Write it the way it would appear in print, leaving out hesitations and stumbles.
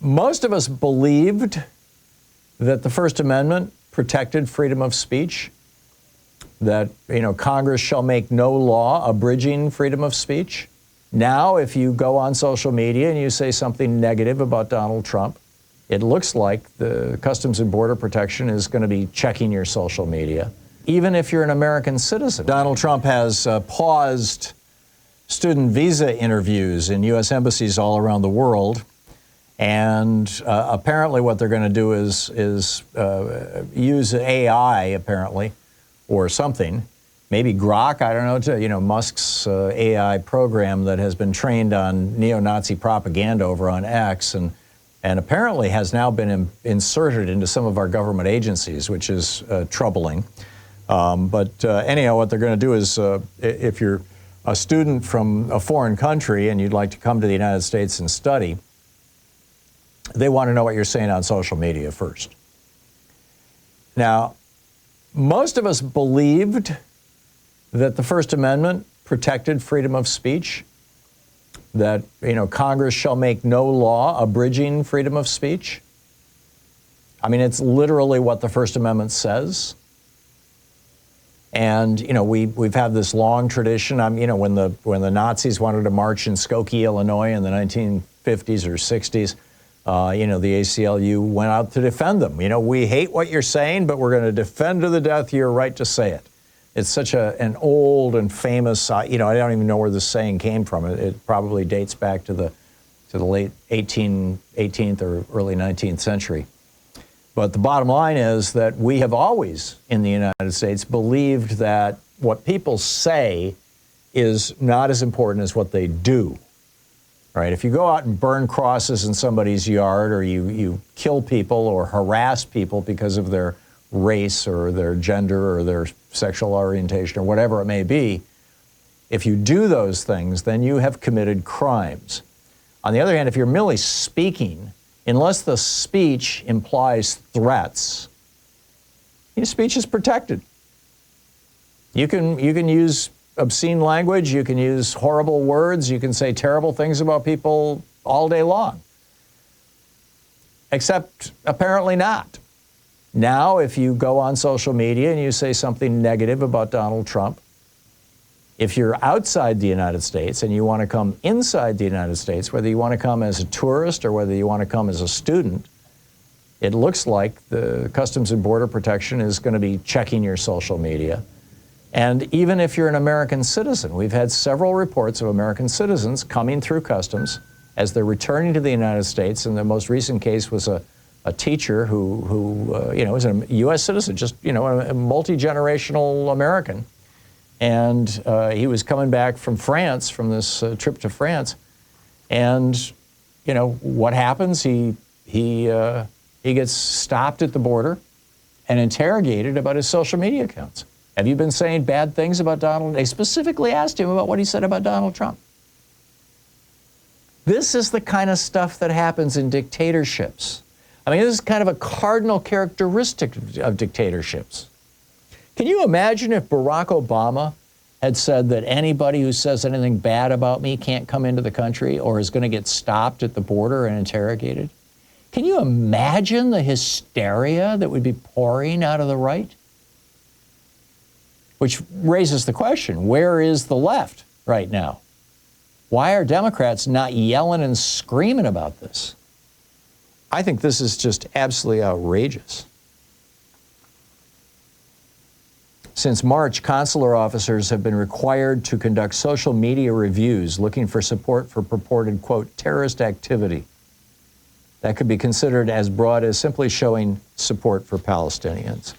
Most of us believed that the First Amendment protected freedom of speech, that, Congress shall make no law abridging freedom of speech. Now, if you go on social media and you say something negative about Donald Trump, it looks like the Customs and Border Protection is going to be checking your social media, even if you're an American citizen. Donald Trump has paused student visa interviews in U.S. embassies all around the world. And apparently what they're going to do is use AI, apparently, or something, maybe Grok, I don't know, Musk's AI program that has been trained on neo-Nazi propaganda over on X and apparently has now been inserted into some of our government agencies, which is troubling. But anyhow, what they're going to do is if you're a student from a foreign country and you'd like to come to the United States and study, they want to know what you're saying on social media first. Now, most of us believed that the First Amendment protected freedom of speech, that, Congress shall make no law abridging freedom of speech. I mean, it's literally what the First Amendment says. And, we've had this long tradition. When the Nazis wanted to march in Skokie, Illinois in the 1950s or 60s, the ACLU went out to defend them. We hate what you're saying, but we're going to defend to the death your right to say it. It's such an old and famous, I don't even know where this saying came from. It probably dates back to the late 18th or early 19th century. But the bottom line is that we have always, in the United States, believed that what people say is not as important as what they do. Right? If you go out and burn crosses in somebody's yard, or you kill people or harass people because of their race or their gender or their sexual orientation or whatever it may be, if you do those things, then you have committed crimes. On the other hand, if you're merely speaking, unless the speech implies threats, your speech is protected. You can use obscene language, you can use horrible words, you can say terrible things about people all day long. Except apparently not. Now, if you go on social media and you say something negative about Donald Trump, if you're outside the United States and you want to come inside the United States, whether you want to come as a tourist or whether you want to come as a student, it looks like the Customs and Border Protection is going to be checking your social media. And even if you're an American citizen, we've had several reports of American citizens coming through customs as they're returning to the United States. And the most recent case was a teacher who was a U.S. citizen, just, a multi-generational American. And he was coming back from France, from this trip to France. And, what happens? He gets stopped at the border and interrogated about his social media accounts. Have you been saying bad things about Donald? They specifically asked him about what he said about Donald Trump. This is the kind of stuff that happens in dictatorships. I mean, this is kind of a cardinal characteristic of dictatorships. Can you imagine if Barack Obama had said that anybody who says anything bad about me can't come into the country or is going to get stopped at the border and interrogated? Can you imagine the hysteria that would be pouring out of the right? Which raises the question, where is the left right now? Why are Democrats not yelling and screaming about this? I think this is just absolutely outrageous. Since March, consular officers have been required to conduct social media reviews looking for support for purported, quote, terrorist activity. That could be considered as broad as simply showing support for Palestinians.